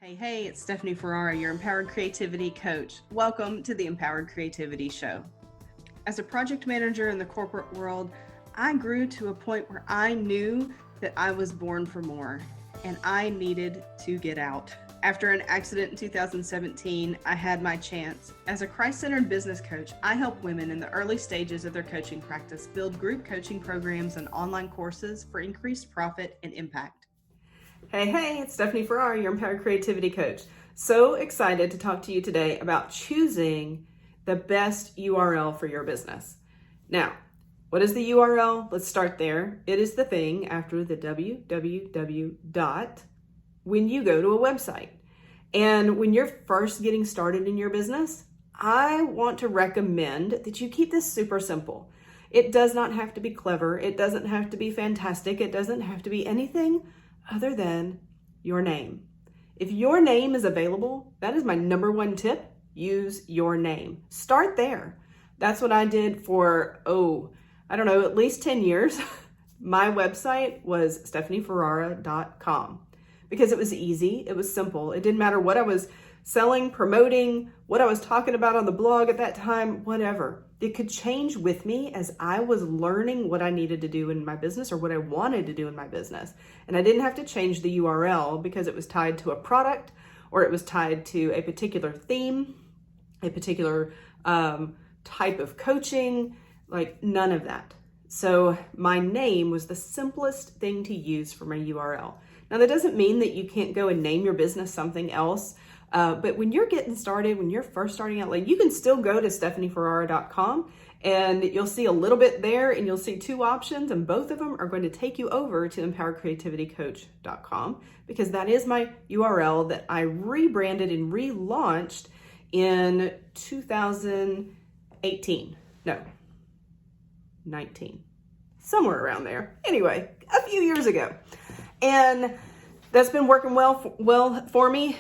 Hey, it's Stephanie Ferrara, your Empowered Creativity Coach. Welcome to the Empowered Creativity Show. As a project manager in the corporate world, I grew to a point where I knew that I was born for more and I needed to get out. After an accident in 2017, I had my chance. As a Christ-centered business coach, I help women in the early stages of their coaching practice build group coaching programs and online courses for increased profit and impact. Hey, it's Stephanie Ferrara, your Empowered Creativity Coach. So excited to talk to you today about choosing the best URL for your business. Now, what is the URL? Let's start there. It is the thing after the www dot when you go to a website. And when you're first getting started in your business, I want to recommend that you keep this super simple. It does not have to be clever. It doesn't have to be fantastic. It doesn't have to be anything other than your name. If your name is available, that is my number one tip. Use your name. Start there. That's what I did for, at least 10 years. My website was stephanieferrara.com because it was easy. It was simple. It didn't matter what I was selling, promoting, what I was talking about on the blog at that time, whatever. It could change with me as I was learning what I needed to do in my business or what I wanted to do in my business. And I didn't have to change the URL because it was tied to a product or it was tied to a particular theme, a particular type of coaching, like none of that. So my name was the simplest thing to use for my URL. Now that doesn't mean that you can't go and name your business something else. But when you're getting started, when you're first starting out, like you can still go to stephanieferrara.com and you'll see a little bit there and you'll see two options and both of them are going to take you over to empoweredcreativitycoach.com because that is my URL that I rebranded and relaunched in 19, somewhere around there. Anyway, a few years ago. And that's been working well for me.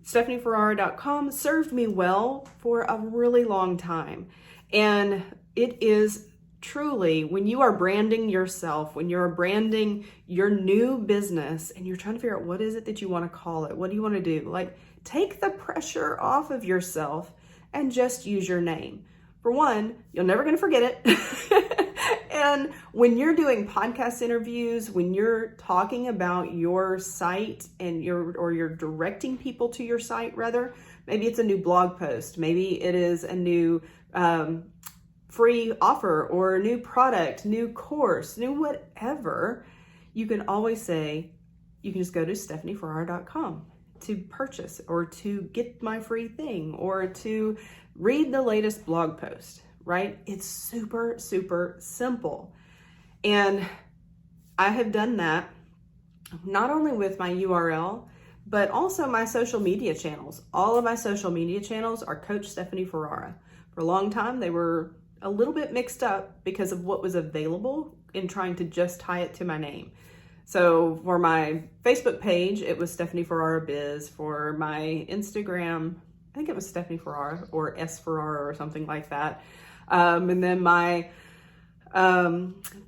stephanieferrara.com served me well for a really long time. And it is truly, when you are branding yourself, when you're branding your new business and you're trying to figure out what is it that you want to call it, what do you want to do? Like, take the pressure off of yourself and just use your name. For one, you're never going to forget it. And when you're doing podcast interviews, when you're talking about your site and you're directing people to your site, rather, maybe it's a new blog post, maybe it is a new free offer or a new product, new course, new whatever, you can always say, you can just go to stephanieferrara.com to purchase or to get my free thing or to read the latest blog post. Right? It's super, super simple. And I have done that not only with my URL, but also my social media channels. All of my social media channels are Coach Stephanie Ferrara. For a long time, they were a little bit mixed up because of what was available in trying to just tie it to my name. So for my Facebook page, it was Stephanie Ferrara Biz. For my Instagram, I think it was Stephanie Ferrara or S Ferrara or something like that. And then my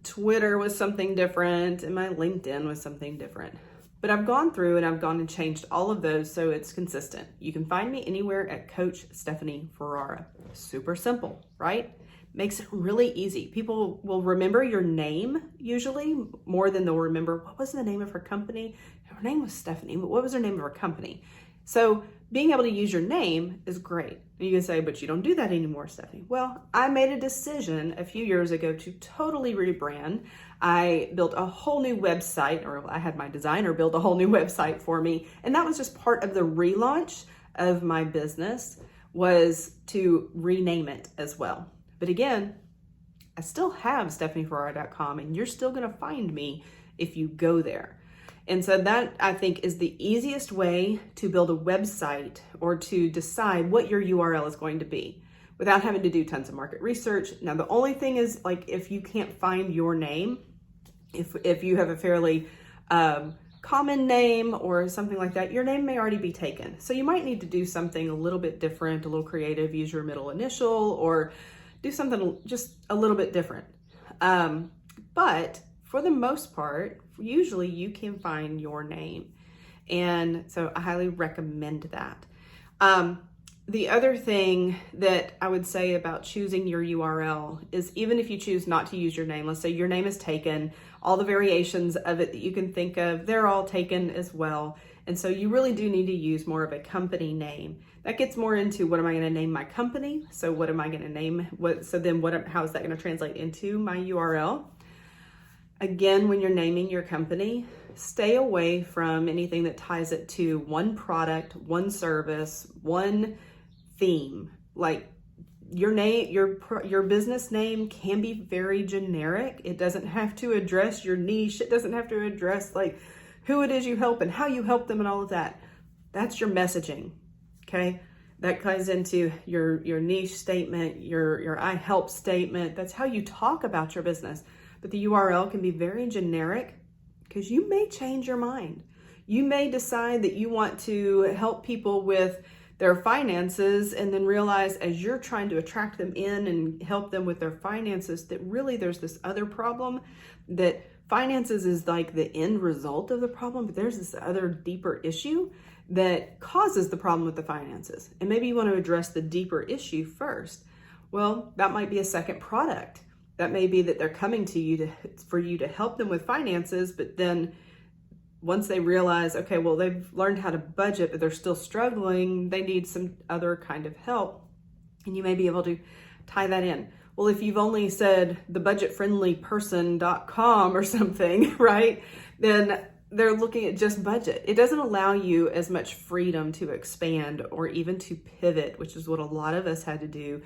Twitter was something different and my LinkedIn was something different. But I've gone through and I've gone and changed all of those so it's consistent. You can find me anywhere at Coach Stephanie Ferrara. Super simple, right? Makes it really easy. People will remember your name usually more than they'll remember what was the name of her company. Her name was Stephanie, but what was her name of her company? So being able to use your name is great. And you can say, but you don't do that anymore, Stephanie. Well, I made a decision a few years ago to totally rebrand. I built a whole new website, or I had my designer build a whole new website for me. And that was just part of the relaunch of my business, was to rename it as well. But again, I still have stephanieferrara.com and you're still going to find me if you go there. And so that, I think, is the easiest way to build a website or to decide what your URL is going to be without having to do tons of market research. Now, the only thing is, like, if you can't find your name, if you have a fairly common name or something like that, your name may already be taken. So you might need to do something a little bit different, a little creative, use your middle initial or do something just a little bit different. But for the most part, usually you can find your name. And so I highly recommend that. The other thing that I would say about choosing your URL is, even if you choose not to use your name, let's say your name is taken, all the variations of it that you can think of, they're all taken as well. And so you really do need to use more of a company name. That gets more into, what am I going to name my company? So what am I going to name? How is that going to translate into my URL? Again, when you're naming your company, stay away from anything that ties it to one product, one service, one theme. Like your name, your business name can be very generic. It doesn't have to address your niche. It doesn't have to address like who it is you help and how you help them and all of that. That's your messaging. Okay. That ties into your niche statement, your I help statement. That's how you talk about your business. But the URL can be very generic because you may change your mind. You may decide that you want to help people with their finances and then realize, as you're trying to attract them in and help them with their finances, that really there's this other problem, that finances is like the end result of the problem, but there's this other deeper issue that causes the problem with the finances. And maybe you want to address the deeper issue first. Well, that might be a second product. That may be that they're coming to you for you to help them with finances, but then once they realize, okay, well, they've learned how to budget, but they're still struggling, they need some other kind of help. And you may be able to tie that in. Well, if you've only said thebudgetfriendlyperson.com or something, right, then they're looking at just budget. It doesn't allow you as much freedom to expand or even to pivot, which is what a lot of us had to do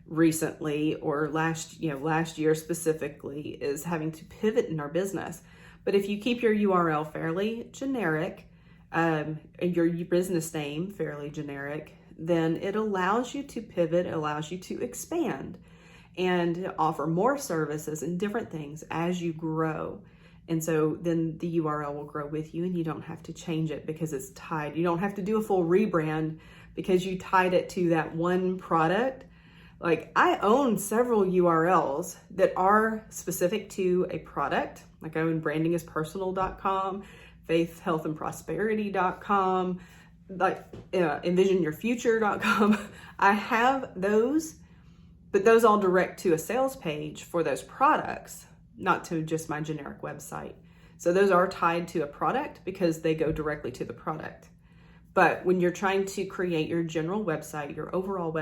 recently, or last year specifically, is having to pivot in our business. But if you keep your URL fairly generic, your business name fairly generic, then it allows you to pivot, it allows you to expand and offer more services and different things as you grow. And so then the URL will grow with you and you don't have to change it because it's tied. You don't have to do a full rebrand because you tied it to that one product. Like, I own several URLs that are specific to a product. Like, I own brandingispersonal.com, faithhealthandprosperity.com, like envisionyourfuture.com. I have those, but those all direct to a sales page for those products, not to just my generic website. So those are tied to a product because they go directly to the product. But when you're trying to create your general website, your overall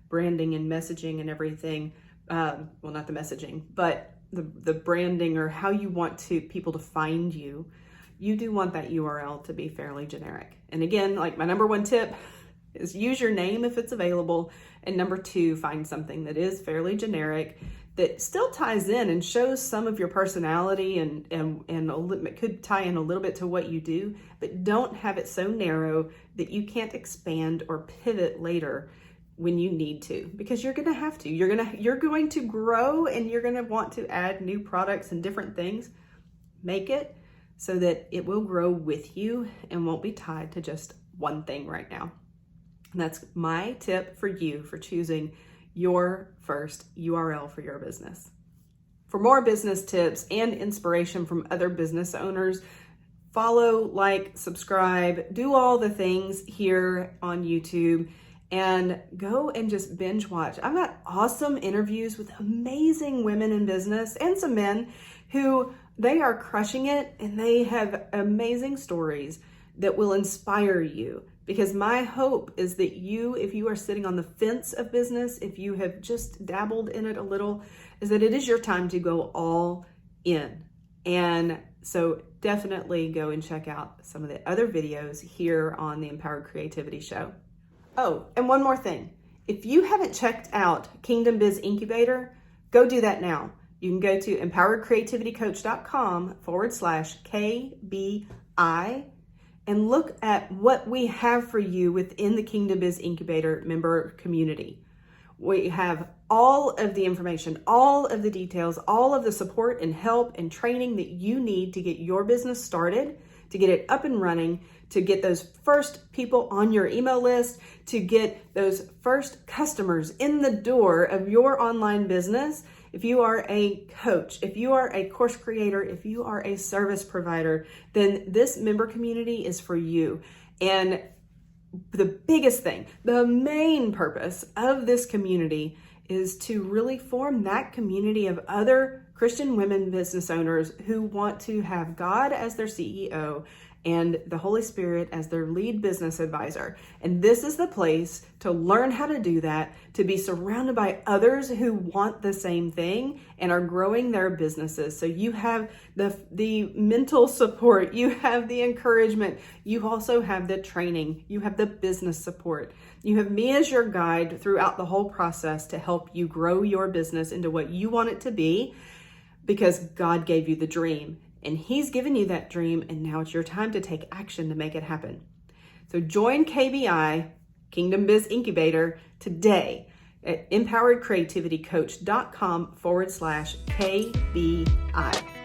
branding and messaging and everything, well, not the messaging, but the branding, or how you want people to find you, you do want that URL to be fairly generic. And again, like, my number one tip is use your name if it's available. And number two, find something that is fairly generic, that still ties in and shows some of your personality and could tie in a little bit to what you do, but don't have it so narrow that you can't expand or pivot later when you need to, because you're going to have to. You're going to grow and you're going to want to add new products and different things. Make it so that it will grow with you and won't be tied to just one thing right now. And that's my tip for you for choosing your first URL for your business. For more business tips and inspiration from other business owners, follow, like, subscribe, do all the things here on YouTube, and go and just binge watch. I've got awesome interviews with amazing women in business and some men who, they are crushing it, and they have amazing stories that will inspire you. Because my hope is that if you are sitting on the fence of business, if you have just dabbled in it a little, is that it is your time to go all in. And so definitely go and check out some of the other videos here on the Empowered Creativity Show. Oh, and one more thing. If you haven't checked out Kingdom Biz Incubator, go do that now. You can go to empoweredcreativitycoach.com/KBI and look at what we have for you within the Kingdom Biz Incubator member community. We have all of the information, all of the details, all of the support and help and training that you need to get your business started, to get it up and running, to get those first people on your email list, to get those first customers in the door of your online business, if you are a coach, if you are a course creator, if you are a service provider, then this member community is for you. And the biggest thing, the main purpose of this community is to really form that community of other Christian women business owners who want to have God as their CEO and the Holy Spirit as their lead business advisor. And this is the place to learn how to do that, to be surrounded by others who want the same thing and are growing their businesses. So you have the mental support, you have the encouragement, you also have the training, you have the business support. You have me as your guide throughout the whole process to help you grow your business into what you want it to be, because God gave you the dream. And He's given you that dream, and now it's your time to take action to make it happen. So join KBI, Kingdom Biz Incubator, today at empoweredcreativitycoach.com/KBI.